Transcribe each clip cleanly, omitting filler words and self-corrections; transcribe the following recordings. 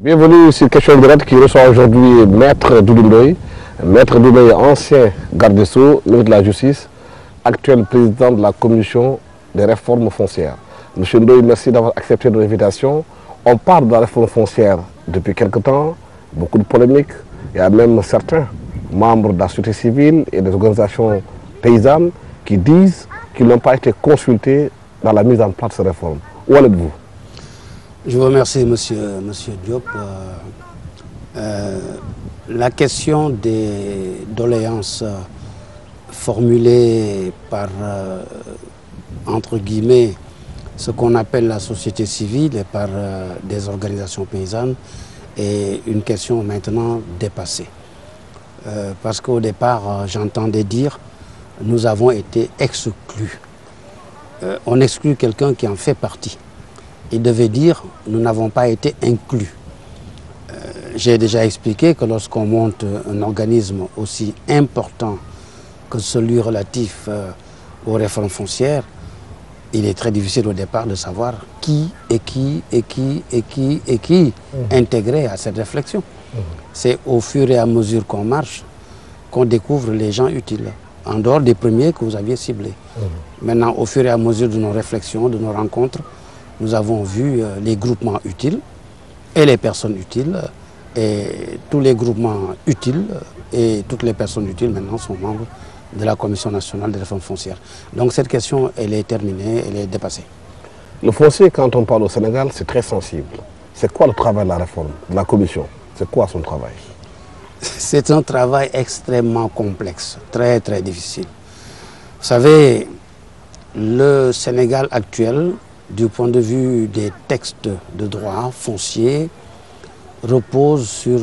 Bienvenue sur Question Directe qui reçoit aujourd'hui Maître Doudou Ndoye. Maître Doudou Ndoye, ancien garde des Sceaux, ministre de la Justice, actuel président de la Commission des réformes foncières. Monsieur Ndoye, merci d'avoir accepté notre invitation. On parle de la réforme foncière depuis quelque temps, beaucoup de polémiques. Il y a même certains membres de la société civile et des organisations paysannes qui disent qu'ils n'ont pas été consultés dans la mise en place de ces réformes. Où en êtes-vous? Je vous remercie, monsieur Diop. La question des doléances formulées par, entre guillemets, ce qu'on appelle la société civile et par des organisations paysannes est une question maintenant dépassée. Parce qu'au départ, j'entendais dire nous avons été exclus. On exclut quelqu'un qui en fait partie. Il devait dire nous n'avons pas été inclus. J'ai déjà expliqué que lorsqu'on monte un organisme aussi important que celui relatif aux réformes foncières, il est très difficile au départ de savoir qui intégrer à cette réflexion. C'est au fur et à mesure qu'on marche qu'on découvre les gens utiles, en dehors des premiers que vous aviez ciblés. Maintenant, au fur et à mesure de nos réflexions, de nos rencontres, nous avons vu les groupements utiles et les personnes utiles. Et tous les groupements utiles et toutes les personnes utiles maintenant sont membres de la Commission nationale des réformes foncières. Donc cette question, elle est terminée, elle est dépassée. Le foncier, quand on parle au Sénégal, c'est très sensible. C'est quoi le travail de la réforme, de la Commission? C'est quoi son travail? C'est un travail extrêmement complexe, très très difficile. Vous savez, le Sénégal actuel, du point de vue des textes de droit foncier, repose sur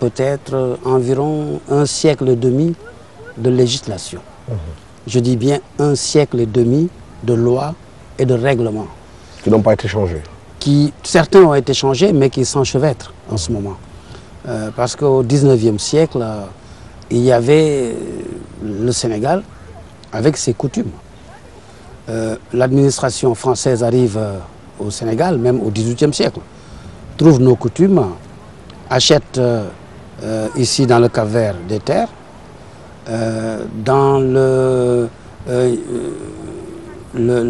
peut-être environ un siècle et demi de législation. Je dis bien un siècle et demi de lois et de règlements. Qui n'ont pas été changés. Certains ont été changés, mais qui s'enchevêtrent en ce moment. Parce qu'au XIXe siècle, il y avait le Sénégal avec ses coutumes. L'administration française arrive au Sénégal, même au XVIIIe siècle, trouve nos coutumes, achète ici dans le Cap-Vert des terres, dans le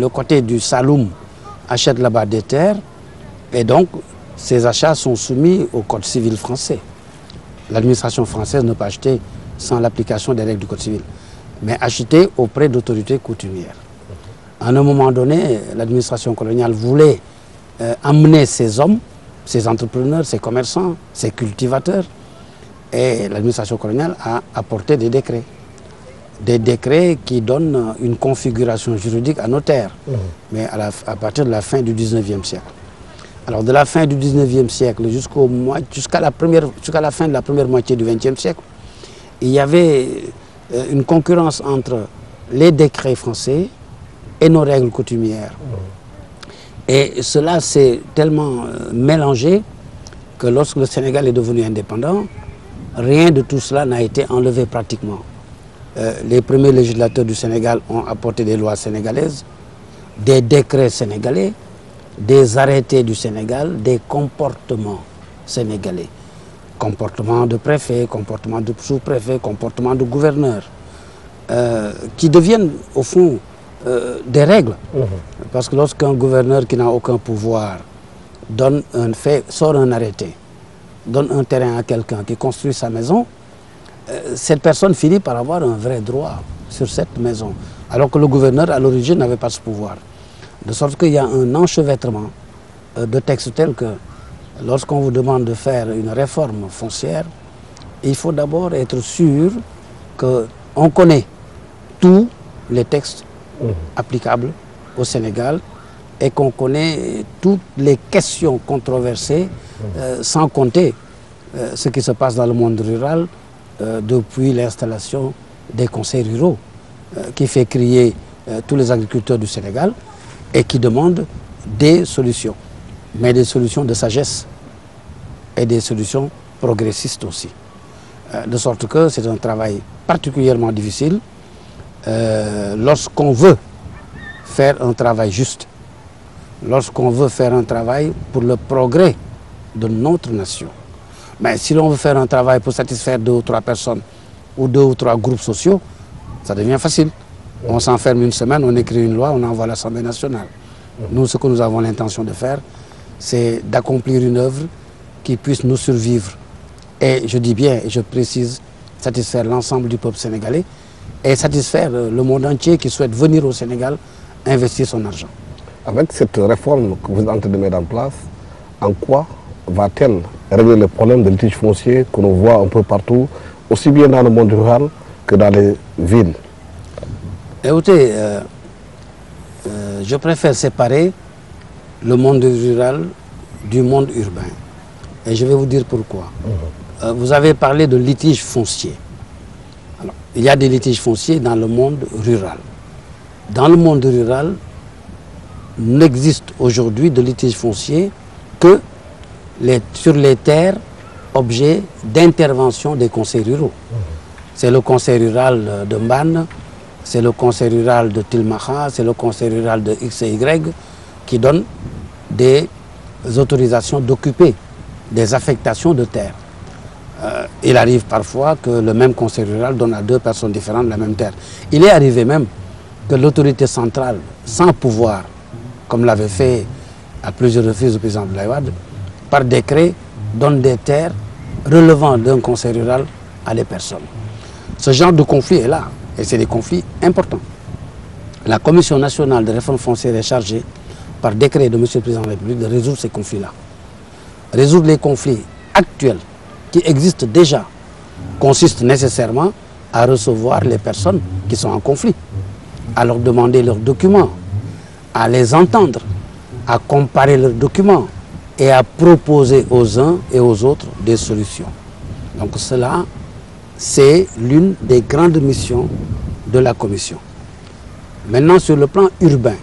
côté du Saloum, achète là-bas des terres, et donc ces achats sont soumis au Code civil français. L'administration française ne peut acheter sans l'application des règles du Code civil, mais acheter auprès d'autorités coutumières. À un moment donné, l'administration coloniale voulait amener ces hommes, ces entrepreneurs, ces commerçants, ces cultivateurs, et l'administration coloniale a apporté des décrets. Des décrets qui donnent une configuration juridique à nos terres, mais à partir de la fin du XIXe siècle. Alors de la fin du XIXe siècle jusqu'à la fin de la première moitié du XXe siècle, il y avait une concurrence entre les décrets français et nos règles coutumières. Et cela s'est tellement mélangé que lorsque le Sénégal est devenu indépendant, rien de tout cela n'a été enlevé pratiquement. Les premiers législateurs du Sénégal ont apporté des lois sénégalaises, des décrets sénégalais, des arrêtés du Sénégal, des comportements sénégalais. Comportement de préfet, comportement de sous-préfet, comportement de gouverneur, qui deviennent au fond des règles. Parce que lorsqu'un gouverneur qui n'a aucun pouvoir sort un arrêté, donne un terrain à quelqu'un qui construit sa maison, cette personne finit par avoir un vrai droit sur cette maison, alors que le gouverneur à l'origine n'avait pas ce pouvoir. De sorte qu'il y a un enchevêtrement de textes tels que lorsqu'on vous demande de faire une réforme foncière, il faut d'abord être sûr qu'on connaît tous les textes applicables au Sénégal et qu'on connaît toutes les questions controversées, sans compter ce qui se passe dans le monde rural depuis l'installation des conseils ruraux qui fait crier tous les agriculteurs du Sénégal et qui demandent des solutions, mais des solutions de sagesse et des solutions progressistes aussi. De sorte que c'est un travail particulièrement difficile lorsqu'on veut faire un travail juste, lorsqu'on veut faire un travail pour le progrès de notre nation. Mais si l'on veut faire un travail pour satisfaire 2 ou 3 personnes ou 2 ou 3 groupes sociaux, ça devient facile. On s'enferme une semaine, on écrit une loi, on envoie à l'Assemblée nationale. Nous, ce que nous avons l'intention de faire, c'est d'accomplir une œuvre qui puisse nous survivre. Et je dis bien, et je précise, satisfaire l'ensemble du peuple sénégalais et satisfaire le monde entier qui souhaite venir au Sénégal investir son argent. Avec cette réforme que vous êtes en train de mettre en place, en quoi va-t-elle régler le problème de litige foncier que l'on voit un peu partout, aussi bien dans le monde rural que dans les villes? Écoutez, je préfère séparer le monde rural du monde urbain. Et je vais vous dire pourquoi. Vous avez parlé de litige foncier. Alors, il y a des litiges fonciers dans le monde rural. Dans le monde rural, n'existe aujourd'hui de litige foncier que sur les terres objets d'intervention des conseils ruraux. C'est le conseil rural de Mbane, c'est le conseil rural de Tilmaha, c'est le conseil rural de X et Y qui donne des autorisations d'occuper des affectations de terre. Il arrive parfois que le même conseil rural donne à 2 personnes différentes la même terre. Il est arrivé même que l'autorité centrale, sans pouvoir, comme l'avait fait à plusieurs reprises le président Abdoulaye Wade, par décret, donne des terres relevant d'un conseil rural à des personnes. Ce genre de conflit est là, et c'est des conflits importants. La Commission nationale de réforme foncière est chargée, par décret de M. le Président de la République, de résoudre ces conflits-là. Résoudre les conflits actuels qui existent déjà consiste nécessairement à recevoir les personnes qui sont en conflit, à leur demander leurs documents, à les entendre, à comparer leurs documents et à proposer aux uns et aux autres des solutions. Donc cela, c'est l'une des grandes missions de la Commission. Maintenant, sur le plan urbain,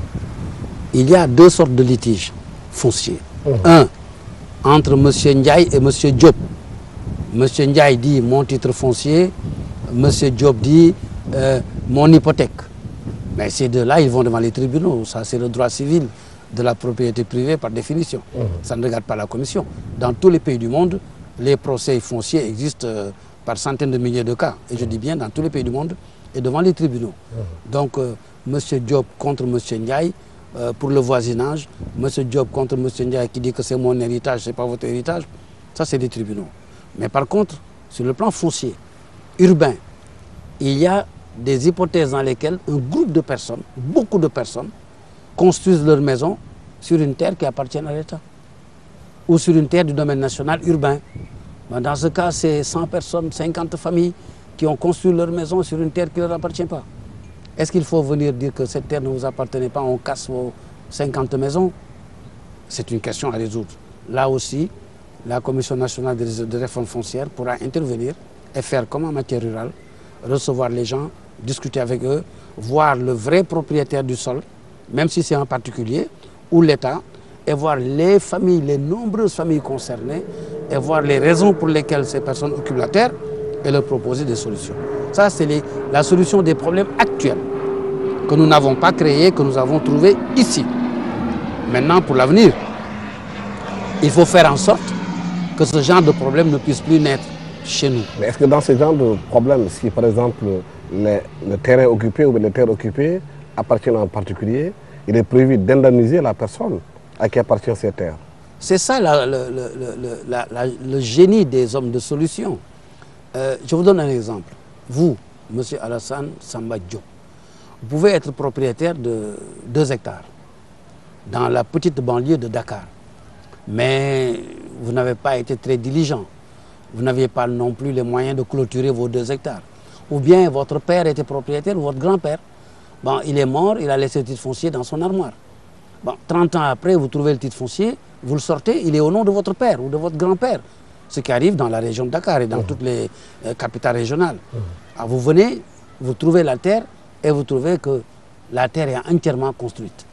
il y a 2 sortes de litiges fonciers. Un, entre M. Ndiaye et M. Diop. M. Ndiaye dit mon titre foncier, M. Diop dit mon hypothèque. Mais ces deux-là, ils vont devant les tribunaux. Ça, c'est le droit civil de la propriété privée par définition. Ça ne regarde pas la Commission. Dans tous les pays du monde, les procès fonciers existent par centaines de milliers de cas. Et je dis bien dans tous les pays du monde et devant les tribunaux. Donc, M. Diop contre M. Ndiaye, pour le voisinage, M. Diop contre M. Ndiaye qui dit que c'est mon héritage, ce n'est pas votre héritage, ça c'est des tribunaux. Mais par contre, sur le plan foncier, urbain, il y a des hypothèses dans lesquelles un groupe de personnes, beaucoup de personnes, construisent leur maison sur une terre qui appartient à l'État ou sur une terre du domaine national urbain. Dans ce cas, c'est 100 personnes, 50 familles qui ont construit leur maison sur une terre qui ne leur appartient pas. Est-ce qu'il faut venir dire que cette terre ne vous appartenait pas, on casse vos 50 maisons? C'est une question à résoudre. Là aussi, la Commission nationale de réforme foncière pourra intervenir et faire comme en matière rurale, recevoir les gens, discuter avec eux, voir le vrai propriétaire du sol, même si c'est un particulier, ou l'État, et voir les familles, les nombreuses familles concernées, et voir les raisons pour lesquelles ces personnes occupent la terre, et leur proposer des solutions. Ça, c'est la solution des problèmes actuels, que nous n'avons pas créés, que nous avons trouvés ici. Maintenant, pour l'avenir, il faut faire en sorte que ce genre de problème ne puisse plus naître chez nous. Mais est-ce que dans ce genre de problème, si par exemple le terrain occupé ou les terres occupées appartiennent en particulier, il est prévu d'indemniser la personne à qui appartient ces terres? C'est ça le génie des hommes de solution. Je vous donne un exemple. Vous, M. Alassane Samba Diop, vous pouvez être propriétaire de 2 hectares dans la petite banlieue de Dakar. Mais vous n'avez pas été très diligent. Vous n'aviez pas non plus les moyens de clôturer vos 2 hectares. Ou bien votre père était propriétaire ou votre grand-père. Bon, il est mort, il a laissé le titre foncier dans son armoire. Bon, 30 ans après, vous trouvez le titre foncier, vous le sortez, il est au nom de votre père ou de votre grand-père. Ce qui arrive dans la région de Dakar et dans toutes les capitales régionales. Alors vous venez, vous trouvez la terre et vous trouvez que la terre est entièrement construite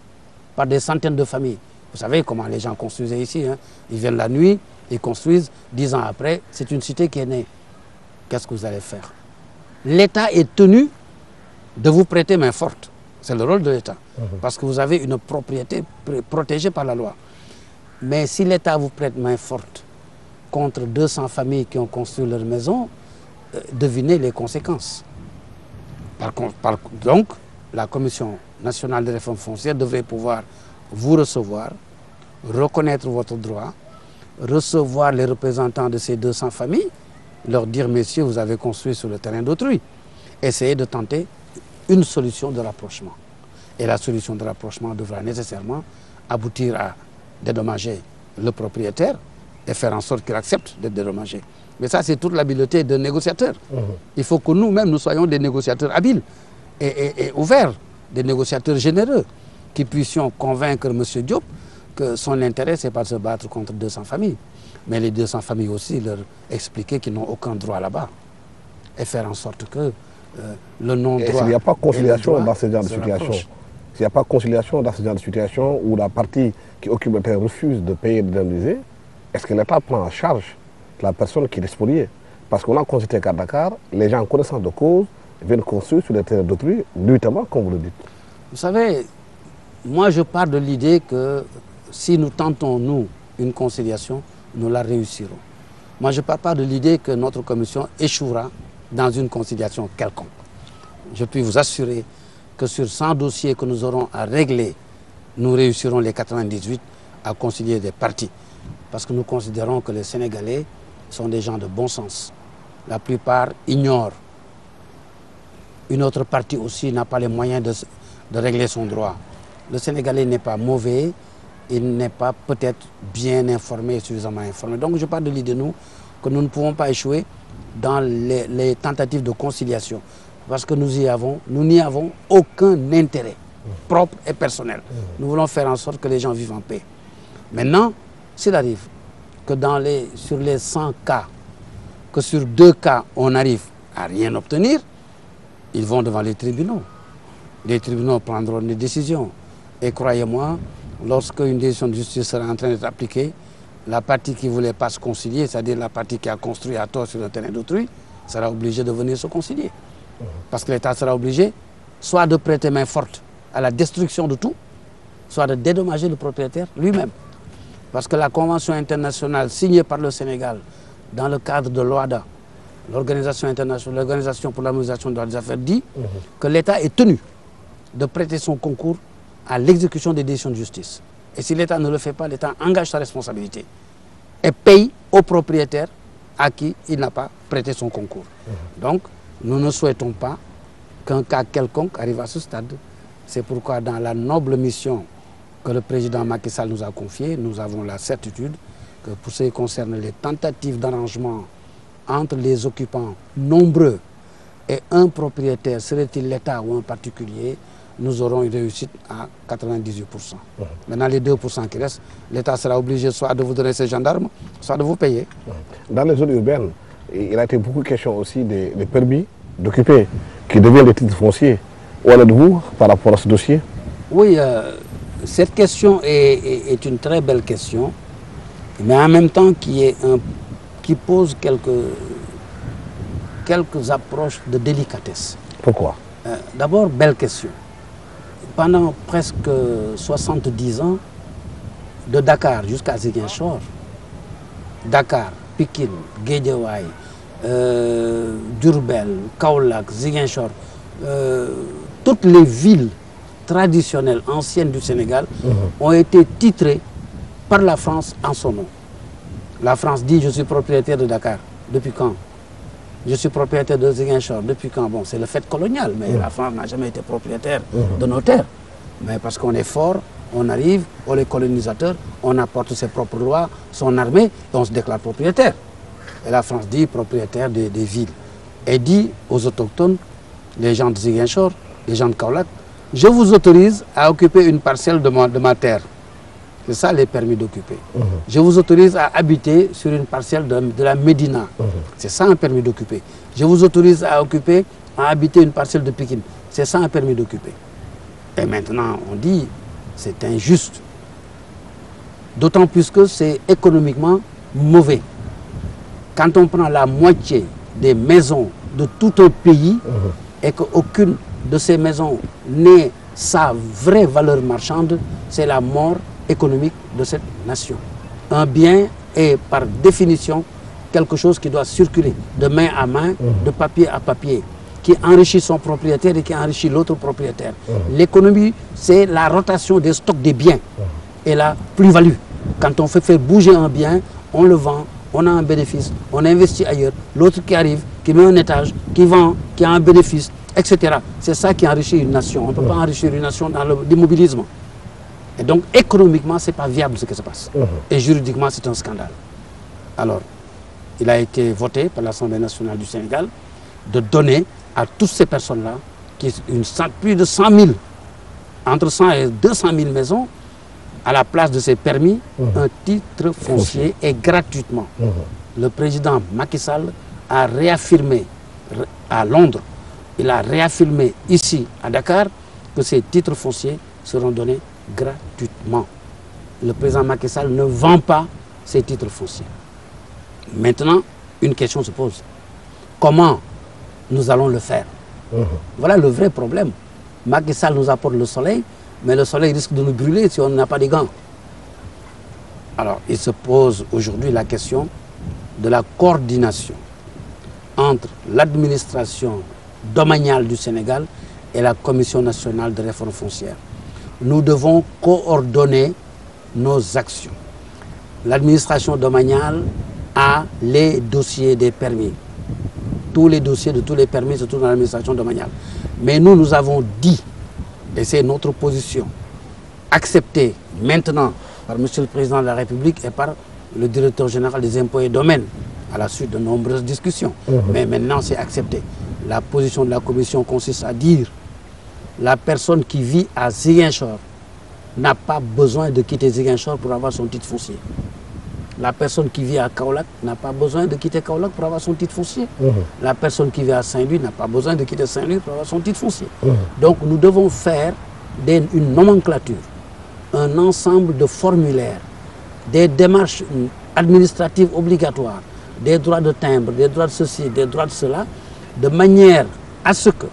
par des centaines de familles. Vous savez comment les gens construisaient ici, hein? Ils viennent la nuit, ils construisent, 10 ans après, c'est une cité qui est née. Qu'est-ce que vous allez faire? L'État est tenu de vous prêter main forte. C'est le rôle de l'État. Parce que vous avez une propriété protégée par la loi. Mais si l'État vous prête main forte contre 200 familles qui ont construit leur maison, devinez les conséquences. Donc, la Commission nationale de réforme foncière devrait pouvoir vous recevoir, reconnaître votre droit, recevoir les représentants de ces 200 familles, leur dire, messieurs, vous avez construit sur le terrain d'autrui. Essayez de tenter une solution de rapprochement. Et la solution de rapprochement devra nécessairement aboutir à dédommager le propriétaire et faire en sorte qu'il accepte d'être dédommagé. Mais ça, c'est toute l'habileté d'un négociateur. Il faut que nous-mêmes, nous soyons des négociateurs habiles et ouverts, des négociateurs généreux, qui puissions convaincre M. Diop que son intérêt, ce n'est pas de se battre contre 200 familles. Mais les 200 familles aussi, leur expliquer qu'ils n'ont aucun droit là-bas. Et faire en sorte que le non-droit... S'il n'y a pas conciliation dans ce genre de situation, s'il n'y a pas conciliation dans ce genre de situation où la partie qui occupe le terrain refuse de payer et d'indemniser, est-ce que l'État prend en charge la personne qui est spoliée? Parce qu'on a constaté qu'à Dakar, les gens en connaissance de cause viennent construire sur le terrain d'autrui, nuitamment, comme vous le dites. Vous savez, moi je pars de l'idée que si nous tentons, nous, une conciliation, nous la réussirons. Moi je ne pars pas de l'idée que notre commission échouera dans une conciliation quelconque. Je puis vous assurer que sur 100 dossiers que nous aurons à régler, nous réussirons les 98 à concilier des parties. Parce que nous considérons que les Sénégalais sont des gens de bon sens. La plupart ignorent. Une autre partie aussi n'a pas les moyens de régler son droit. Le Sénégalais n'est pas mauvais, il n'est pas peut-être bien informé, suffisamment informé. Donc je parle de l'idée, nous, que nous ne pouvons pas échouer dans les tentatives de conciliation. Parce que nous n'y avons aucun intérêt propre et personnel. Nous voulons faire en sorte que les gens vivent en paix. Maintenant, s'il arrive que sur les 100 cas, que sur 2 cas, on arrive à rien obtenir, ils vont devant les tribunaux. Les tribunaux prendront des décisions. Et croyez-moi, lorsque une décision de justice sera en train d'être appliquée, la partie qui ne voulait pas se concilier, c'est-à-dire la partie qui a construit à tort sur le terrain d'autrui, sera obligée de venir se concilier. Parce que l'État sera obligé soit de prêter main forte à la destruction de tout, soit de dédommager le propriétaire lui-même. Parce que la convention internationale signée par le Sénégal dans le cadre de l'OADA, l'Organisation internationale, l'Organisation pour l'harmonisation des affaires, dit que l'État est tenu de prêter son concours à l'exécution des décisions de justice. Et si l'État ne le fait pas, l'État engage sa responsabilité et paye au propriétaire à qui il n'a pas prêté son concours. Donc, nous ne souhaitons pas qu'un cas quelconque arrive à ce stade. C'est pourquoi dans la noble mission que le président Macky Sall nous a confiée, nous avons la certitude que pour ce qui concerne les tentatives d'arrangement entre les occupants nombreux et un propriétaire, serait-il l'État ou un particulier, nous aurons une réussite à 98%. Maintenant, les 2% qui restent, l'État sera obligé soit de vous donner ses gendarmes, soit de vous payer. Dans les zones urbaines, il a été beaucoup question aussi des permis d'occuper, qui deviennent des titres fonciers. Où en êtes-vous par rapport à ce dossier? Oui, cette question est une très belle question, mais en même temps qui pose quelques approches de délicatesse. Pourquoi? D'abord, belle question. Pendant presque 70 ans, de Dakar jusqu'à Ziguinchor, Dakar, Pikine, Guédiawaye, Diourbel, Kaolack, Ziguinchor, toutes les villes traditionnelles anciennes du Sénégal ont été titrées par la France en son nom. La France dit « je suis propriétaire de Dakar ». Depuis quand? Je suis propriétaire de Ziguinchor. Depuis quand? Bon, c'est le fait colonial, mais la France n'a jamais été propriétaire de nos terres. Mais parce qu'on est fort, on arrive, on est colonisateur, on apporte ses propres lois, son armée, et on se déclare propriétaire. Et la France dit propriétaire des villes. Et dit aux autochtones, les gens de Ziguinchor, les gens de Kaolack, je vous autorise à occuper une parcelle de ma terre. C'est ça les permis d'occuper. Je vous autorise à habiter sur une parcelle de la Médina. C'est ça un permis d'occuper. Je vous autorise à habiter une parcelle de Pikine. C'est ça un permis d'occuper. Et maintenant, on dit, c'est injuste. D'autant plus que c'est économiquement mauvais. Quand on prend la moitié des maisons de tout un pays et qu'aucune de ces maisons n'ait sa vraie valeur marchande, c'est la mort économique de cette nation. Un bien est par définition quelque chose qui doit circuler de main à main, de papier à papier, qui enrichit son propriétaire et qui enrichit l'autre propriétaire. L'économie, c'est la rotation des stocks des biens et la plus-value. Quand on fait faire bouger un bien, on le vend, on a un bénéfice, on investit ailleurs. L'autre qui arrive, qui met un étage, qui vend, qui a un bénéfice, etc. C'est ça qui enrichit une nation. On ne peut pas enrichir une nation dans l'immobilisme. Et donc, économiquement, ce n'est pas viable ce qui se passe. Et juridiquement, c'est un scandale. Alors, il a été voté par l'Assemblée nationale du Sénégal de donner à toutes ces personnes-là, plus de 100 000, entre 100 et 200 000 maisons, à la place de ces permis, un titre foncier et gratuitement. Le président Macky Sall a réaffirmé à Londres, il a réaffirmé ici à Dakar que ces titres fonciers seront donnés gratuitement. Le président Macky Sall ne vend pas ces titres fonciers. Maintenant, une question se pose. Comment nous allons le faire? Voilà le vrai problème. Macky Sall nous apporte le soleil, mais le soleil risque de nous brûler si on n'a pas de gants. Alors, il se pose aujourd'hui la question de la coordination entre l'administration domaniale du Sénégal et la Commission nationale de réforme foncière. Nous devons coordonner nos actions. L'administration domaniale a les dossiers des permis. Tous les dossiers de tous les permis se trouvent dans l'administration domaniale. Mais nous, nous avons dit, et c'est notre position, acceptée maintenant par M. le Président de la République et par le directeur général des impôts et domaines, à la suite de nombreuses discussions. Mais maintenant, c'est accepté. La position de la Commission consiste à dire la personne qui vit à Ziguinchor n'a pas besoin de quitter Ziguinchor pour avoir son titre foncier. La personne qui vit à Kaolack n'a pas besoin de quitter Kaolack pour avoir son titre foncier. La personne qui vit à Saint-Louis n'a pas besoin de quitter Saint-Louis pour avoir son titre foncier. Donc nous devons faire une nomenclature, un ensemble de formulaires, des démarches administratives obligatoires, des droits de timbre, des droits de ceci, des droits de cela, de manière à ce que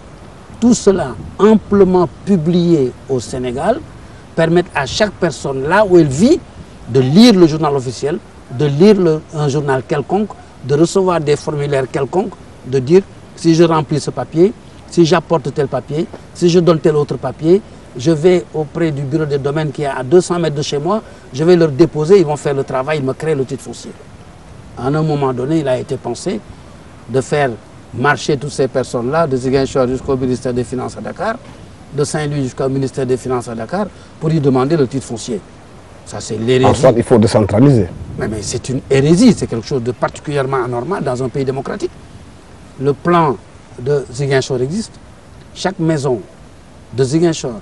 tout cela amplement publié au Sénégal permette à chaque personne, là où elle vit, de lire le journal officiel, de lire un journal quelconque, de recevoir des formulaires quelconques, de dire si je remplis ce papier, si j'apporte tel papier, si je donne tel autre papier, je vais auprès du bureau des domaines qui est à 200 mètres de chez moi, je vais leur déposer, ils vont faire le travail, ils me créent le titre foncier. À un moment donné, il a été pensé de faire marcher toutes ces personnes-là, de Ziguinchor jusqu'au ministère des Finances à Dakar, de Saint-Louis jusqu'au ministère des Finances à Dakar, pour y demander le titre foncier. Ça, c'est l'hérésie. En soit, il faut décentraliser. Mais c'est une hérésie, c'est quelque chose de particulièrement anormal dans un pays démocratique. Le plan de Ziguinchor existe. Chaque maison de Ziguinchor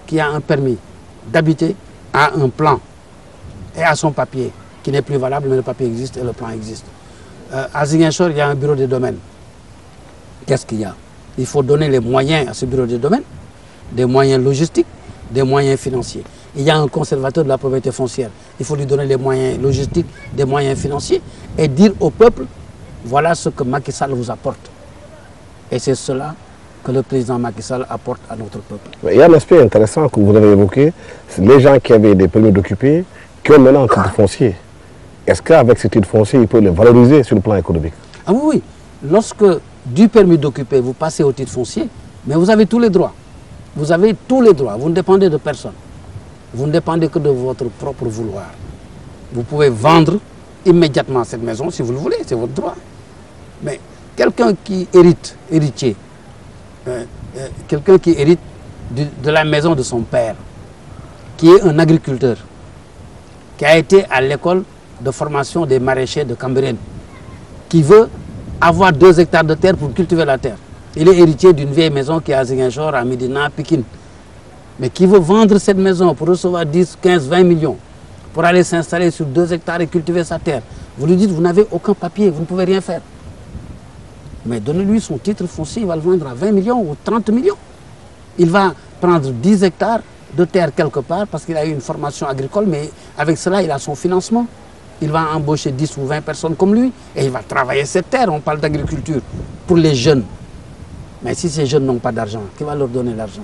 qui a un permis d'habiter a un plan et a son papier qui n'est plus valable, mais le papier existe et le plan existe. À Ziguinchor, il y a un bureau des domaines. Qu'est-ce qu'il y a? Il faut donner les moyens à ce bureau des domaines, des moyens logistiques, des moyens financiers. Il y a un conservateur de la propriété foncière. Il faut lui donner les moyens logistiques, des moyens financiers et dire au peuple, voilà ce que Macky Sall vous apporte. Et c'est cela que le président Macky Sall apporte à notre peuple. Mais il y a un aspect intéressant que vous avez évoqué, c'est les gens qui avaient des permis d'occuper, qui ont maintenant un titre foncier. Est-ce qu'avec ce titre foncier, il peut les valoriser sur le plan économique? Ah oui, oui. Lorsque du permis d'occuper, vous passez au titre foncier, mais vous avez tous les droits. Vous avez tous les droits, vous ne dépendez de personne. Vous ne dépendez que de votre propre vouloir. Vous pouvez vendre immédiatement cette maison si vous le voulez, c'est votre droit. Mais quelqu'un qui hérite, héritier, quelqu'un qui hérite de la maison de son père, qui est un agriculteur, qui a été à l'école de formation des maraîchers de Cambérène, qui veut avoir 2 hectares de terre pour cultiver la terre. Il est héritier d'une vieille maison qui est à Ziguinchor, à Médina, à Pikine. Mais qui veut vendre cette maison pour recevoir 10, 15, 20 millions, pour aller s'installer sur 2 hectares et cultiver sa terre. Vous lui dites, vous n'avez aucun papier, vous ne pouvez rien faire. Mais donnez-lui son titre foncier, il va le vendre à 20 millions ou 30 millions. Il va prendre 10 hectares de terre quelque part parce qu'il a eu une formation agricole, mais avec cela, il a son financement. Il va embaucher 10 ou 20 personnes comme lui et il va travailler cette terre. On parle d'agriculture pour les jeunes. Mais si ces jeunes n'ont pas d'argent, qui va leur donner l'argent?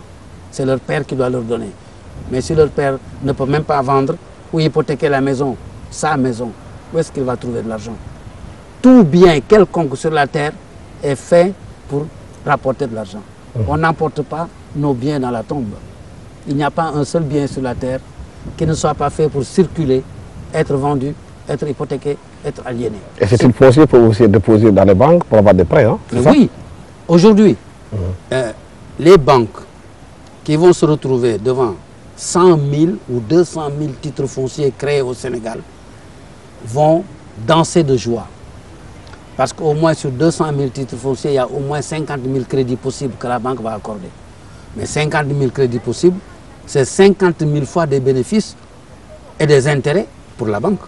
C'est leur père qui doit leur donner. Mais si leur père ne peut même pas vendre ou hypothéquer la maison, sa maison, où est-ce qu'il va trouver de l'argent? Tout bien quelconque sur la terre est fait pour rapporter de l'argent. On n'emporte pas nos biens dans la tombe. Il n'y a pas un seul bien sur la terre qui ne soit pas fait pour circuler, être vendu, être hypothéqué, être aliéné. Et ces titres fonciers peuvent aussi être déposés dans les banques pour avoir des prêts, hein? Oui, aujourd'hui, les banques qui vont se retrouver devant 100 000 ou 200 000 titres fonciers créés au Sénégal vont danser de joie. Parce qu'au moins sur 200 000 titres fonciers, il y a au moins 50 000 crédits possibles que la banque va accorder. Mais 50 000 crédits possibles, c'est 50 000 fois des bénéfices et des intérêts pour la banque,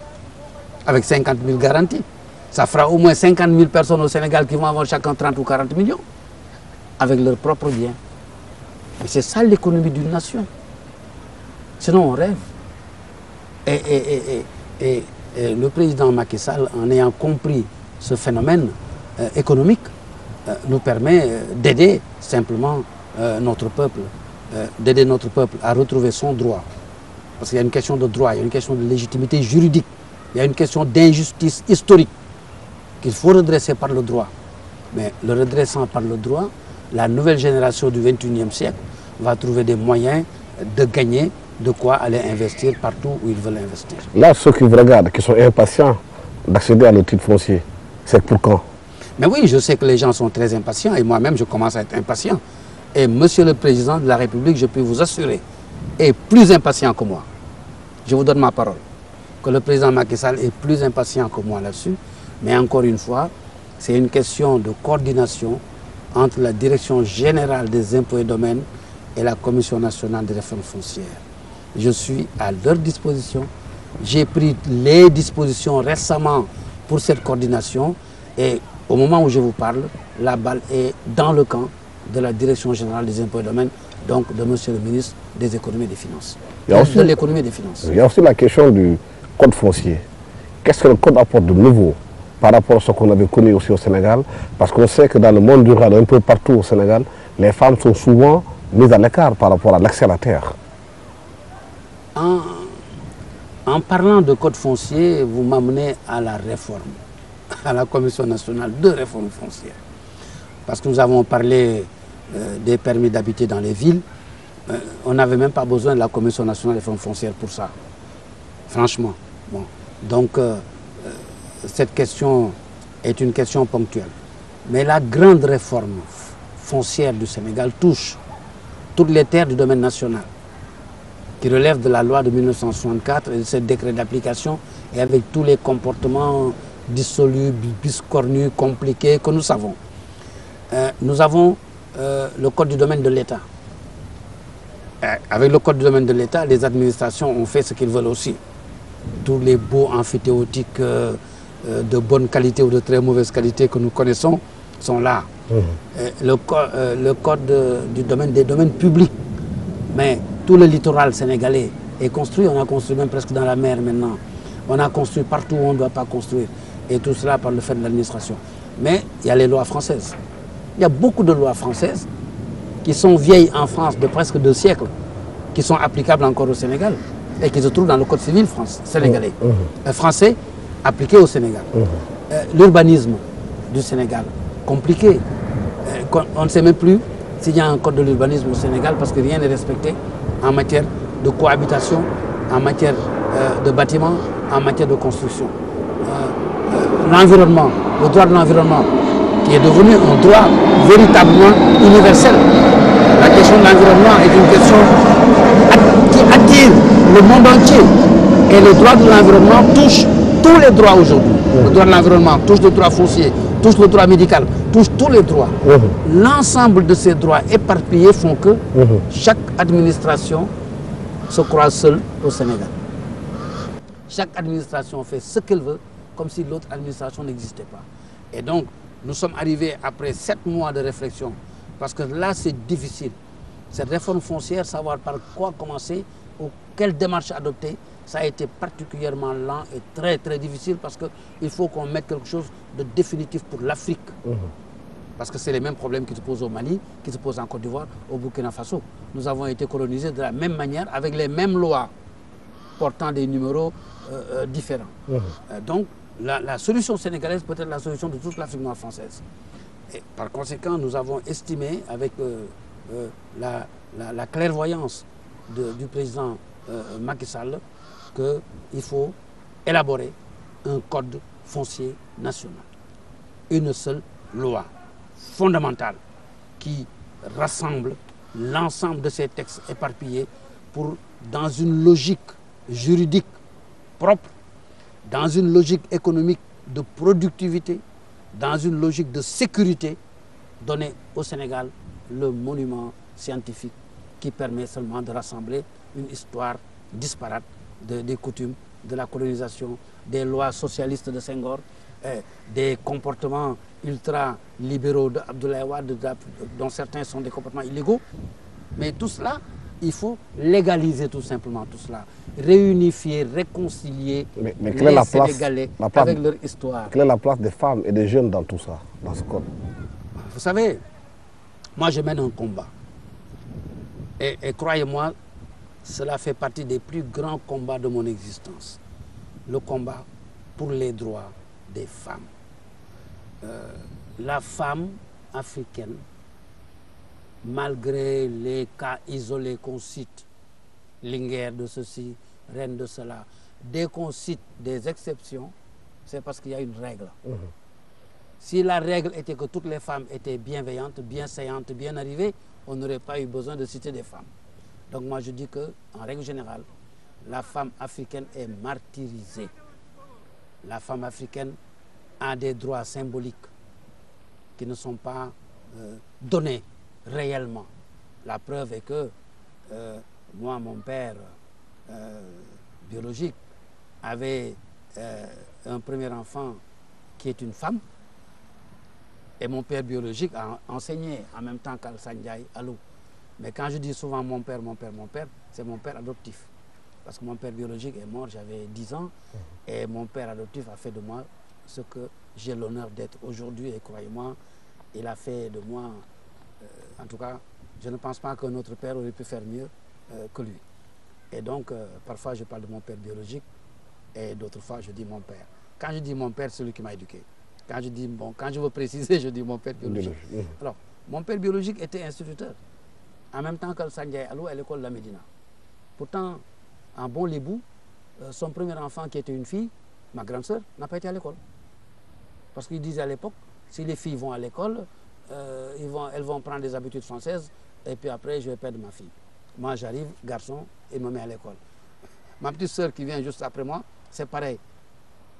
avec 50 000 garanties. Ça fera au moins 50 000 personnes au Sénégal qui vont avoir chacun 30 ou 40 millions avec leurs propres biens. Et c'est ça l'économie d'une nation. Sinon, on rêve. Et le président Macky Sall, en ayant compris ce phénomène économique, nous permet d'aider simplement notre peuple, à retrouver son droit. Parce qu'il y a une question de droit, il y a une question de légitimité juridique, il y a une question d'injustice historique qu'il faut redresser par le droit. Mais le redressant par le droit, la nouvelle génération du XXIe siècle va trouver des moyens de gagner, de quoi aller investir partout où ils veulent investir. Là, ceux qui vous regardent, qui sont impatients d'accéder à nos titres fonciers, c'est pour quand? Mais oui, je sais que les gens sont très impatients et moi-même je commence à être impatient. Et Monsieur le Président de la République, je peux vous assurer, est plus impatient que moi. Je vous donne ma parole. Que le président Macky Sall est plus impatient que moi là-dessus. Mais encore une fois, c'est une question de coordination entre la Direction générale des impôts et domaines et la Commission nationale des réformes foncières. Je suis à leur disposition. J'ai pris les dispositions récemment pour cette coordination et au moment où je vous parle, la balle est dans le camp de la Direction générale des impôts et domaines, donc de Monsieur le ministre des économies et des finances. De l'économie et des finances. Il y a aussi la question du code foncier. Qu'est-ce que le code apporte de nouveau par rapport à ce qu'on avait connu aussi au Sénégal? Parce qu'on sait que dans le monde rural, un peu partout au Sénégal, les femmes sont souvent mises à l'écart par rapport à l'accès à la terre. En parlant de code foncier, vous m'amenez à la réforme, à la Commission nationale de réforme foncière. Parce que nous avons parlé des permis d'habiter dans les villes. On n'avait même pas besoin de la Commission nationale des réformes foncières pour ça. Franchement. Bon. Donc, cette question est une question ponctuelle. Mais la grande réforme foncière du Sénégal touche toutes les terres du domaine national, qui relèvent de la loi de 1964 et de ce décret d'application, et avec tous les comportements dissolus, biscornus, compliqués que nous savons. Nous avons le code du domaine de l'État. Avec le code du domaine de l'État, les administrations ont fait ce qu'ils veulent aussi. Tous les beaux amphithéotiques de bonne qualité ou de très mauvaise qualité que nous connaissons sont là. Le code du domaine des domaines publics. Mais tout le littoral sénégalais est construit. On a construit même presque dans la mer maintenant. On a construit partout où on ne doit pas construire. Et tout cela par le fait de l'administration. Mais il y a les lois françaises. Il y a beaucoup de lois françaises qui sont vieilles en France de presque 2 siècles, qui sont applicables encore au Sénégal et qui se trouvent dans le code civil sénégalais. Français, appliqué au Sénégal. L'urbanisme du Sénégal, compliqué. On ne sait même plus s'il y a un code de l'urbanisme au Sénégal parce que rien n'est respecté en matière de cohabitation, en matière de bâtiments, en matière de construction. L'environnement, le droit de l'environnement, qui est devenu un droit véritablement universel. La question de l'environnement est une question qui attire le monde entier. Et le droit de l'environnement touche tous les droits aujourd'hui. Le droit de l'environnement touche le droit foncier, touche le droit médical, touche tous les droits. L'ensemble de ces droits éparpillés font que chaque administration se croit seule au Sénégal. Chaque administration fait ce qu'elle veut, comme si l'autre administration n'existait pas. Et donc, nous sommes arrivés après 7 mois de réflexion, parce que là, c'est difficile. Cette réforme foncière, savoir par quoi commencer, ou quelle démarche adopter, ça a été particulièrement lent et très très difficile, parce qu'il faut qu'on mette quelque chose de définitif pour l'Afrique. Parce que c'est les mêmes problèmes qui se posent au Mali, qui se posent en Côte d'Ivoire, au Burkina Faso. Nous avons été colonisés de la même manière, avec les mêmes lois. portant des numéros différents. Donc, la solution sénégalaise peut être la solution de toute l'Afrique noire française. Et par conséquent, nous avons estimé, avec la clairvoyance du président Macky Sall, qu'il faut élaborer un code foncier national. Une seule loi fondamentale qui rassemble l'ensemble de ces textes éparpillés pour, dans une logique juridique propre, dans une logique économique de productivité, dans une logique de sécurité, donner au Sénégal le monument scientifique qui permet seulement de rassembler une histoire disparate des coutumes, de la colonisation, des lois socialistes de Senghor, des comportements ultra-libéraux d'Abdoulaye Wade, dont certains sont des comportements illégaux. Mais tout cela, il faut légaliser tout simplement tout cela. Réunifier, réconcilier mais quelle est la place, Sénégalais avec leur histoire. Quelle est la place des femmes et des jeunes dans tout ça, dans ce code? Vous savez, moi je mène un combat. Et croyez-moi, cela fait partie des plus grands combats de mon existence. Le combat pour les droits des femmes. La femme africaine, malgré les cas isolés qu'on cite, Linguère de ceci, Reine de cela, dès qu'on cite des exceptions, c'est parce qu'il y a une règle. Si la règle était que toutes les femmes étaient bienveillantes, bien saillantes, bien arrivées, on n'aurait pas eu besoin de citer des femmes. Donc moi je dis qu'en règle générale, la femme africaine est martyrisée. La femme africaine a des droits symboliques qui ne sont pas donnés réellement. La preuve est que moi, mon père biologique avait un premier enfant qui est une femme, et mon père biologique a enseigné en même temps qu'Alassane Ndiaye à Lou. Mais quand je dis souvent mon père, c'est mon père adoptif. Parce que mon père biologique est mort, j'avais 10 ans, et mon père adoptif a fait de moi ce que j'ai l'honneur d'être aujourd'hui, et croyez-moi, il a fait de moi, en tout cas, je ne pense pas qu'un autre père aurait pu faire mieux que lui. Et donc, parfois je parle de mon père biologique, et d'autres fois je dis mon père. Quand je dis mon père, c'est celui qui m'a éduqué. Quand je veux préciser, je dis mon père biologique. Alors, mon père biologique était instituteur, en même temps qu'Alassane Ndiaye Alou à l'école de la Médina. Pourtant, en bon Lébou, son premier enfant qui était une fille, ma grande sœur, n'a pas été à l'école. Parce qu'il disait à l'époque, si les filles vont à l'école, elles vont prendre des habitudes françaises, et puis après, je vais perdre ma fille. Moi, j'arrive, garçon, et me mets à l'école. Ma petite sœur qui vient juste après moi, c'est pareil.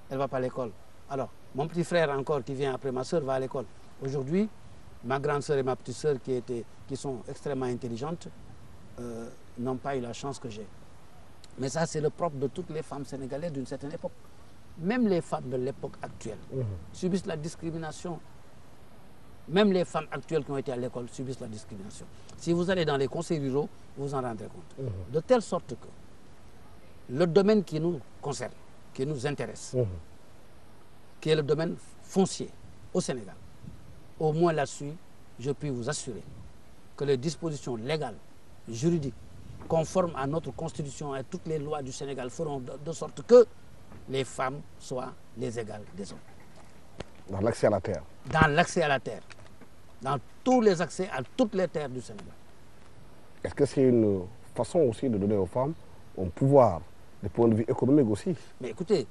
Elle ne va pas à l'école. Alors, mon petit frère encore qui vient après ma sœur va à l'école. Aujourd'hui, ma grande sœur et ma petite sœur qui sont extrêmement intelligentes n'ont pas eu la chance que j'ai. Mais ça, c'est le propre de toutes les femmes sénégalaises d'une certaine époque. Même les femmes de l'époque actuelle subissent la discrimination. Même les femmes actuelles qui ont été à l'école subissent la discrimination. Si vous allez dans les conseils ruraux, vous vous en rendrez compte. De telle sorte que le domaine qui nous concerne, qui nous intéresse, qui est le domaine foncier au Sénégal, au moins là-dessus, je puis vous assurer que les dispositions légales, juridiques, conformes à notre constitution et à toutes les lois du Sénégal feront de sorte que les femmes soient les égales des hommes. Dans l'accès à la terre. Dans l'accès à la terre. Dans tous les accès à toutes les terres du Sénégal. Est-ce que c'est une façon aussi de donner aux femmes un pouvoir, du point de vue économique aussi? Mais écoutez,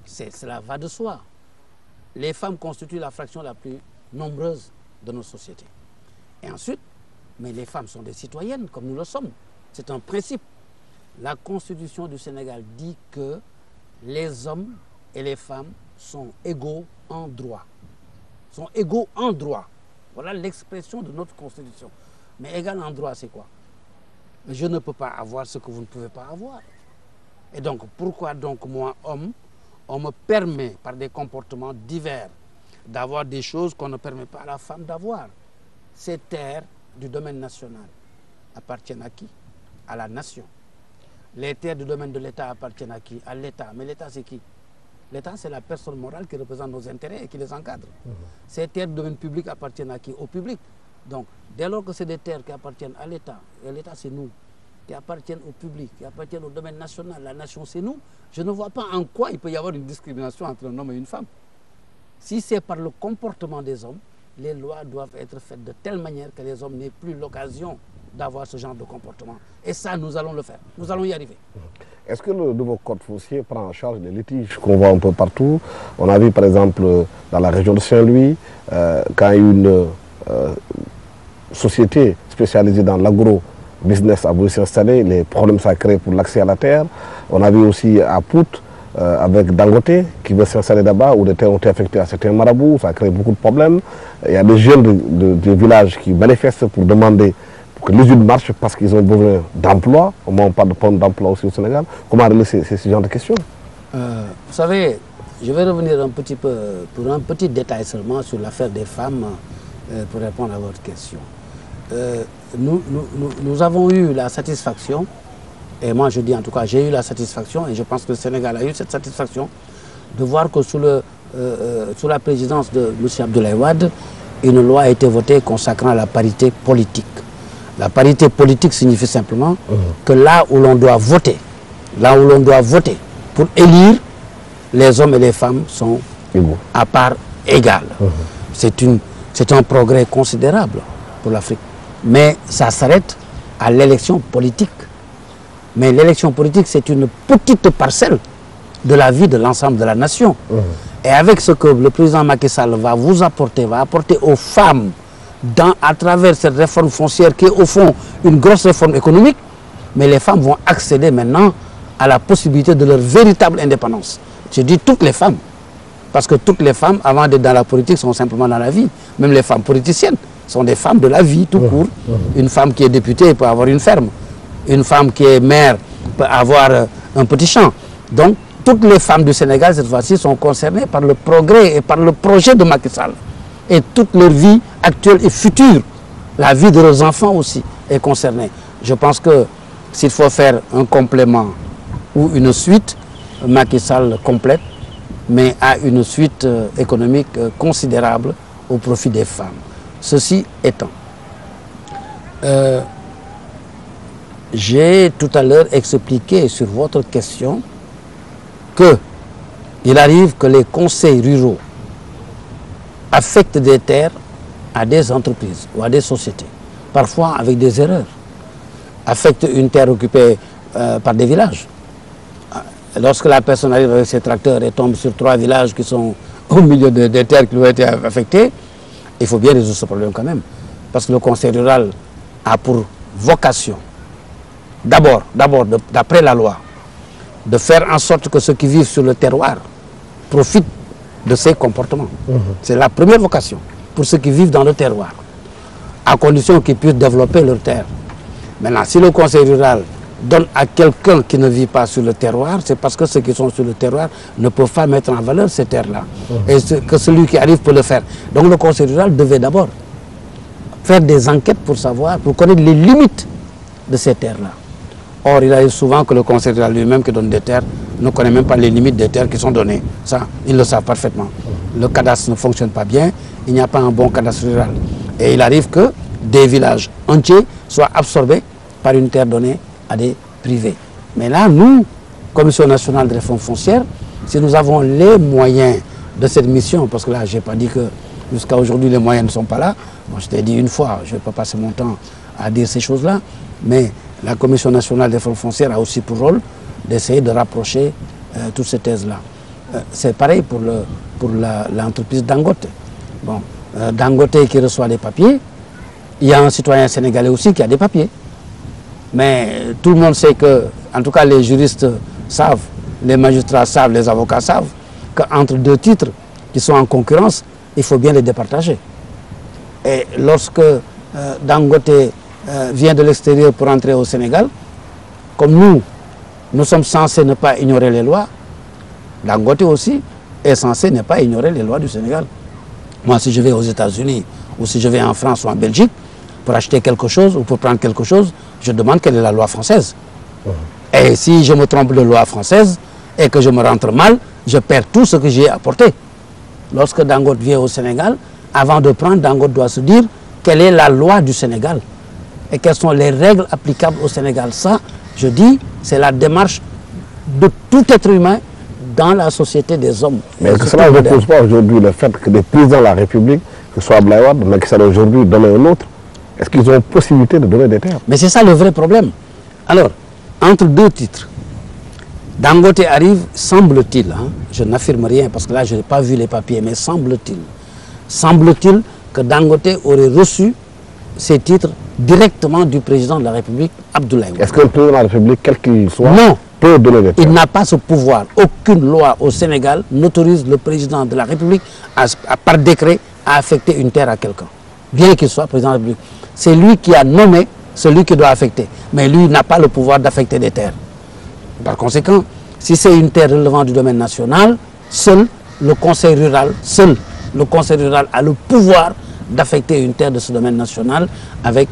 cela va de soi. Les femmes constituent la fraction la plus nombreuse de nos sociétés. Et ensuite, mais les femmes sont des citoyennes comme nous le sommes. C'est un principe. La Constitution du Sénégal dit que les hommes et les femmes sont égaux en droit. Sont égaux en droit. Voilà l'expression de notre Constitution. Mais égal en droit, c'est quoi? Je ne peux pas avoir ce que vous ne pouvez pas avoir. Et donc, pourquoi donc moi, homme, on me permet par des comportements divers d'avoir des choses qu'on ne permet pas à la femme d'avoir? Ces terres du domaine national appartiennent à qui? À la nation. Les terres du domaine de l'État appartiennent à qui? À l'État. Mais l'État, c'est qui? L'État, c'est la personne morale qui représente nos intérêts et qui les encadre. Ces terres du domaine public appartiennent à qui? Au public. Donc, dès lors que c'est des terres qui appartiennent à l'État, et l'État, c'est nous, qui appartiennent au public, qui appartiennent au domaine national. La nation, c'est nous. Je ne vois pas en quoi il peut y avoir une discrimination entre un homme et une femme. Si c'est par le comportement des hommes, les lois doivent être faites de telle manière que les hommes n'aient plus l'occasion d'avoir ce genre de comportement. Et ça, nous allons le faire. Nous allons y arriver. Est-ce que le nouveau code foncier prend en charge les litiges qu'on voit un peu partout? On a vu par exemple dans la région de Saint-Louis, quand une société spécialisée dans l'agro-business a voulu s'installer, les problèmes ça a créé pour l'accès à la terre. On a vu aussi à Pout, avec Dangote qui veut s'installer là-bas, où les terres ont été affectées à certains marabouts, ça a créé beaucoup de problèmes. Il y a des jeunes du village qui manifestent pour demander que l'usine marche parce qu'ils ont besoin d'emploi. Au moins on parle de problème d'emploi aussi au Sénégal. Comment régler ce genre de questions? Vous savez, je vais revenir un petit peu, pour un petit détail seulement sur l'affaire des femmes, pour répondre à votre question. Nous avons eu la satisfaction, et moi je dis en tout cas, j'ai eu la satisfaction, et je pense que le Sénégal a eu cette satisfaction, de voir que sous la présidence de M. Abdoulaye Wade, une loi a été votée consacrant la parité politique. La parité politique signifie simplement que là où l'on doit voter, pour élire, les hommes et les femmes sont à part égale. C'est un progrès considérable pour l'Afrique. Mais ça s'arrête à l'élection politique. Mais l'élection politique, c'est une petite parcelle de la vie de l'ensemble de la nation. Et avec ce que le président Macky Sall va apporter aux femmes, à travers cette réforme foncière qui est au fond une grosse réforme économique, mais les femmes vont accéder maintenant à la possibilité de leur véritable indépendance. Je dis toutes les femmes, parce que toutes les femmes, avant d'être dans la politique, sont simplement dans la vie. Même les femmes politiciennes sont des femmes de la vie, tout court. Une femme qui est députée peut avoir une ferme. Une femme qui est mère peut avoir un petit champ. Donc, toutes les femmes du Sénégal, cette fois-ci, sont concernées par le progrès et par le projet de Macky Sall. Et toute leur vie actuelle et future, la vie de leurs enfants aussi est concernée. Je pense que s'il faut faire un complément ou une suite, Macky Sall complète, mais a une suite économique considérable au profit des femmes. Ceci étant, j'ai tout à l'heure expliqué sur votre question qu'il arrive que les conseils ruraux affectent des terres à des entreprises ou à des sociétés, parfois avec des erreurs, affectent une terre occupée par des villages. Lorsque la personne arrive avec ses tracteurs et tombe sur 3 villages qui sont au milieu des terres qui lui ont été affectées, il faut bien résoudre ce problème quand même. Parce que le conseil rural a pour vocation, d'abord, d'après la loi, de faire en sorte que ceux qui vivent sur le terroir profitent de ces comportements. C'est la première vocation pour ceux qui vivent dans le terroir, à condition qu'ils puissent développer leur terre. Maintenant, si le conseil rural donne à quelqu'un qui ne vit pas sur le terroir, c'est parce que ceux qui sont sur le terroir ne peuvent pas mettre en valeur ces terres-là. Et que celui qui arrive peut le faire. Donc le conseil rural devait d'abord faire des enquêtes pour savoir, pour connaître les limites de ces terres-là. Or, il arrive souvent que le conseil rural lui-même qui donne des terres ne connaît même pas les limites des terres qui sont données. Ça, ils le savent parfaitement. Le cadastre ne fonctionne pas bien, il n'y a pas un bon cadastre rural. Et il arrive que des villages entiers soient absorbés par une terre donnée à des privés. Mais là, nous, Commission nationale de réforme foncière, si nous avons les moyens de cette mission, parce que là, je n'ai pas dit que jusqu'à aujourd'hui, les moyens ne sont pas là. Bon, je t'ai dit une fois, je ne vais pas passer mon temps à dire ces choses-là, mais la Commission nationale des réformes foncières a aussi pour rôle d'essayer de rapprocher toutes ces thèses-là. C'est pareil pour l'entreprise Dangote. Bon, Dangote qui reçoit des papiers, il y a un citoyen sénégalais aussi qui a des papiers. Mais tout le monde sait que, en tout cas les juristes savent, les magistrats savent, les avocats savent, qu'entre 2 titres qui sont en concurrence, il faut bien les départager. Et lorsque Dangote vient de l'extérieur pour entrer au Sénégal, comme nous sommes censés ne pas ignorer les lois, Dangote aussi est censé ne pas ignorer les lois du Sénégal. Moi, si je vais aux États-Unis ou si je vais en France ou en Belgique pour acheter quelque chose ou pour prendre quelque chose, je demande quelle est la loi française. Et si je me trompe de loi française et que je me rentre mal, je perds tout ce que j'ai apporté. Lorsque Dangote vient au Sénégal, avant de prendre, Dangote doit se dire quelle est la loi du Sénégal. et quelles sont les règles applicables au Sénégal. Ça, je dis, c'est la démarche de tout être humain dans la société des hommes. Mais que cela ne pose pas aujourd'hui le fait que les présidents de la République, que ce soit Abdoulaye Wade, mais que ça aujourd'hui donner un autre, est-ce qu'ils ont possibilité de donner des terres? Mais c'est ça le vrai problème. Alors, entre deux titres, Dangote arrive, semble-t-il, hein, je n'affirme rien parce que là je n'ai pas vu les papiers, mais semble-t-il que Dangote aurait reçu ces titres directement du président de la République, Abdoulaye Wade. Est-ce qu'un président de la République, quel qu'il soit, non, peut donner des terres? Il n'a pas ce pouvoir. Aucune loi au Sénégal n'autorise le président de la République par décret à affecter une terre à quelqu'un, bien qu'il soit président de la République. C'est lui qui a nommé celui qui doit affecter, mais lui n'a pas le pouvoir d'affecter des terres. Par conséquent, si c'est une terre relevant du domaine national, seul le conseil rural a le pouvoir d'affecter une terre de ce domaine national avec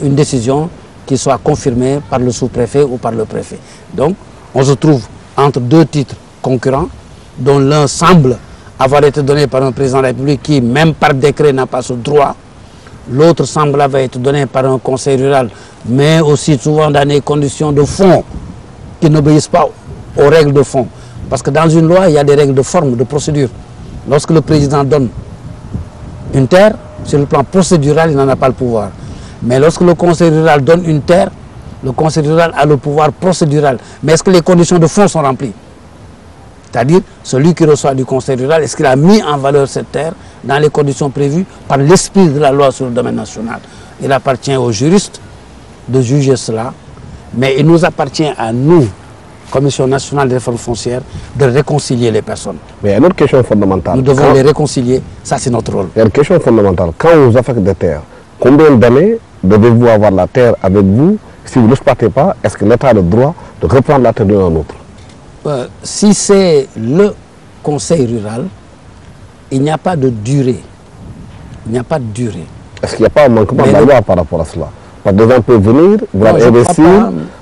une décision qui soit confirmée par le sous-préfet ou par le préfet. Donc, on se trouve entre deux titres concurrents, dont l'un semble avoir été donné par un président de la République qui, même par décret, n'a pas ce droit. L'autre semble avoir été donné par un conseil rural, mais aussi souvent dans des conditions de fond qui n'obéissent pas aux règles de fond. Parce que dans une loi, il y a des règles de forme, de procédure. Lorsque le président donne une terre, sur le plan procédural, il n'en a pas le pouvoir. Mais lorsque le conseil rural donne une terre, le conseil rural a le pouvoir procédural. Mais est-ce que les conditions de fond sont remplies? C'est-à-dire, celui qui reçoit du conseil rural, est-ce qu'il a mis en valeur cette terre dans les conditions prévues par l'esprit de la loi sur le domaine national? Il appartient aux juristes de juger cela, mais il nous appartient à nous, Commission nationale des réformes foncières, de réconcilier les personnes. Mais il y a une autre question fondamentale. Nous devons les réconcilier, ça c'est notre rôle. Il y a une question fondamentale. Quand on vous affecte des terres, combien d'années devez-vous avoir la terre avec vous? Si vous ne l'exploitez pas, est-ce que l'État a le droit de reprendre la terre d'un autre? Si c'est le conseil rural, il n'y a pas de durée. Il n'y a pas de durée. Est-ce qu'il n'y a pas un manquement de la loi par rapport à cela? Parce que des gens peuvent venir, vous l'avez investi,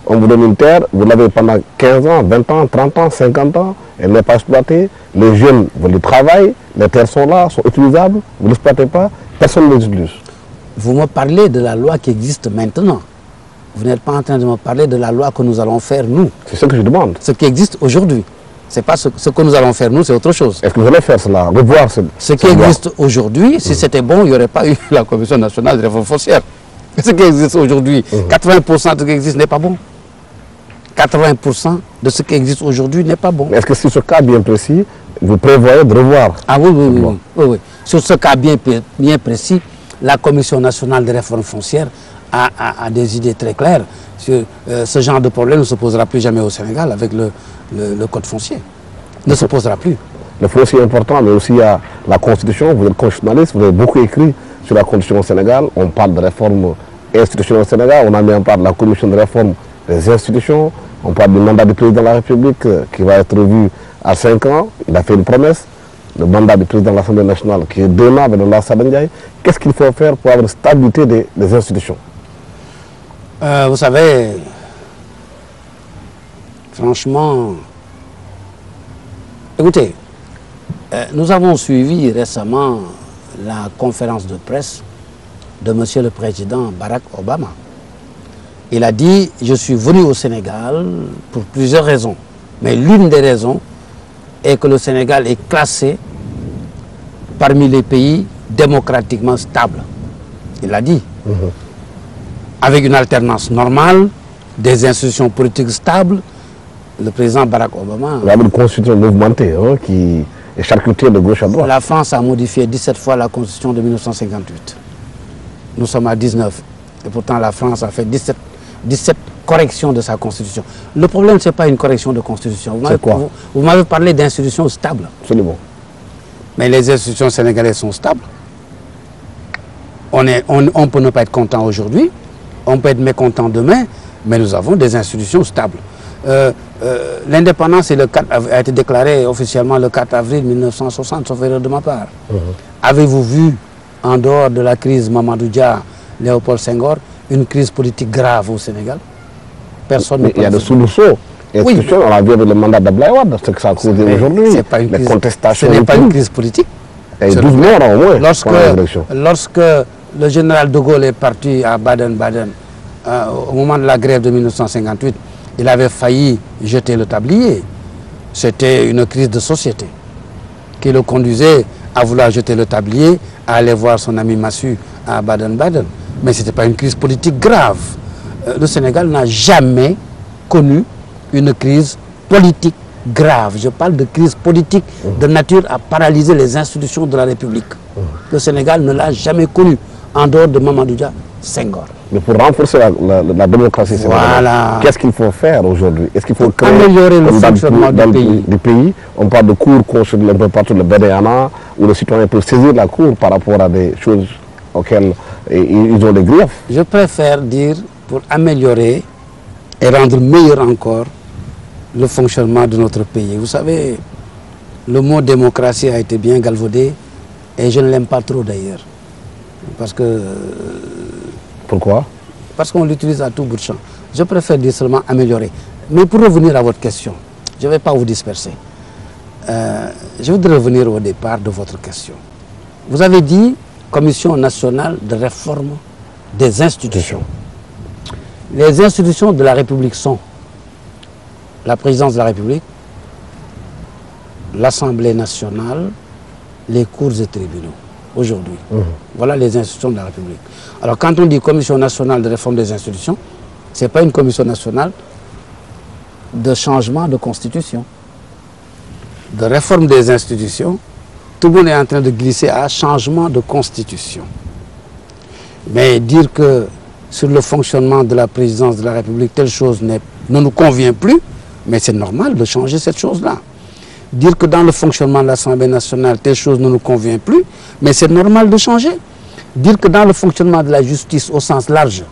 on vous donne une terre, vous l'avez pendant 15 ans, 20 ans, 30 ans, 50 ans, elle n'est pas exploitée, les jeunes veulent du travail, les terres sont là, sont utilisables, vous ne l'exploitez pas, personne ne les utilise. Vous me parlez de la loi qui existe maintenant. Vous n'êtes pas en train de me parler de la loi que nous allons faire, nous. C'est ce que je demande. Ce qui existe aujourd'hui. Ce n'est pas ce que nous allons faire, nous, c'est autre chose. Est-ce que vous allez faire cela, revoir ce qui existe aujourd'hui, si c'était bon, il n'y aurait pas eu la Commission nationale des réformes foncières. Ce qui existe aujourd'hui, 80% de ce qui existe n'est pas bon. 80% de ce qui existe aujourd'hui n'est pas bon. Est-ce que sur ce cas bien précis, vous prévoyez de revoir? Ah oui. Sur ce cas bien précis, la Commission nationale des réformes foncières a des idées très claires. Ce genre de problème ne se posera plus jamais au Sénégal avec le code foncier. Ne se posera plus. Le foncier est important, mais aussi il y a la Constitution. Vous êtes constitutionnaliste, vous avez beaucoup écrit sur la Constitution au Sénégal. On parle de réforme institutionnelle au Sénégal. On a mis en place la Commission de réforme des institutions. On parle du mandat du président de la République qui va être revu à 5 ans. Il a fait une promesse. Le mandat du président de l'Assemblée nationale qui est 2 ans avec Ndella Sada Ndiaye. Qu'est-ce qu'il faut faire pour avoir une stabilité des institutions? Vous savez, franchement, écoutez, nous avons suivi récemment la conférence de presse de M. le Président Barack Obama. Il a dit, je suis venu au Sénégal pour plusieurs raisons. Mais l'une des raisons est que le Sénégal est classé parmi les pays démocratiquement stables. Il l'a dit. Avec une alternance normale, des institutions politiques stables, le président Barack Obama... Il y a une constitution mouvementée qui est charcutée de gauche à droite. La France a modifié 17 fois la constitution de 1958. Nous sommes à 19. Et pourtant, la France a fait 17 corrections de sa constitution. Le problème, ce n'est pas une correction de constitution. Vous m'avez parlé d'institutions stables. Absolument. Mais les institutions sénégalaises sont stables. On peut ne pas être content aujourd'hui, on peut être mécontent demain, mais nous avons des institutions stables. L'indépendance a été déclarée officiellement le 4 avril 1960, sauf erreur de ma part. Avez-vous vu, en dehors de la crise Mamadou Dia, Léopold Senghor, une crise politique grave au Sénégal? Personne ne peut. Il y a des sous-le-saut. Oui. On a vu avec le mandat d'Abdoulaye Wade, ce que ça a causé aujourd'hui. Les contestations. Ce n'est pas une crise politique. Il y a 12 morts au moins. Lorsque le général de Gaulle est parti à Baden-Baden au moment de la grève de 1958, il avait failli jeter le tablier. C'était une crise de société qui le conduisait à vouloir jeter le tablier, à aller voir son ami Massu à Baden-Baden. Mais ce n'était pas une crise politique grave. Le Sénégal n'a jamais connu une crise politique grave. Je parle de crise politique de nature à paralyser les institutions de la République. Le Sénégal ne l'a jamais connu en dehors de Mamadou Dia Senghor. Mais pour renforcer la démocratie sénégalaise, qu'est-ce qu'il faut faire aujourd'hui? Est-ce qu'il faut améliorer le fonctionnement du pays? On parle de cours constitutionnels un peu partout, le BDANA, où le citoyen peut saisir la cour par rapport à des choses auxquelles ils ont des griefs. Je préfère dire pour améliorer et rendre meilleur encore le fonctionnement de notre pays. Vous savez, le mot démocratie a été bien galvaudé et je ne l'aime pas trop d'ailleurs. Parce que... Pourquoi? Parce qu'on l'utilise à tout bout de champ. Je préfère dire seulement améliorer. Mais pour revenir à votre question, je ne vais pas vous disperser. Je voudrais revenir au départ de votre question. Vous avez dit Commission nationale de réforme des institutions. Les institutions de la République sont la présidence de la République, l'Assemblée nationale, les cours et tribunaux. Aujourd'hui. Voilà les institutions de la République. Alors quand on dit Commission nationale de réforme des institutions, ce n'est pas une commission nationale de changement de constitution. De réforme des institutions, tout le monde est en train de glisser à changement de constitution. Mais dire que sur le fonctionnement de la présidence de la République, telle chose ne nous convient plus, mais c'est normal de changer cette chose-là. Dire que dans le fonctionnement de l'Assemblée nationale, telle chose ne nous convient plus, mais c'est normal de changer. Dire que dans le fonctionnement de la justice au sens large,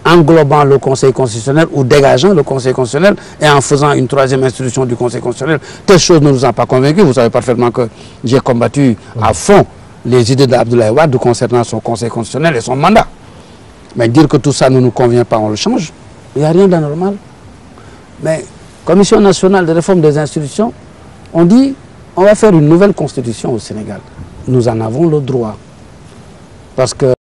englobant le Conseil constitutionnel ou dégageant le Conseil constitutionnel et en faisant une troisième institution du Conseil constitutionnel, telle chose ne nous a pas convaincus. Vous savez parfaitement que j'ai combattu à fond les idées d'Abdoulaye Wade concernant son Conseil constitutionnel et son mandat. Mais dire que tout ça ne nous convient pas, on le change, il n'y a rien d'anormal. Mais Commission nationale de réforme des institutions, on dit, on va faire une nouvelle constitution au Sénégal. Nous en avons le droit. Parce que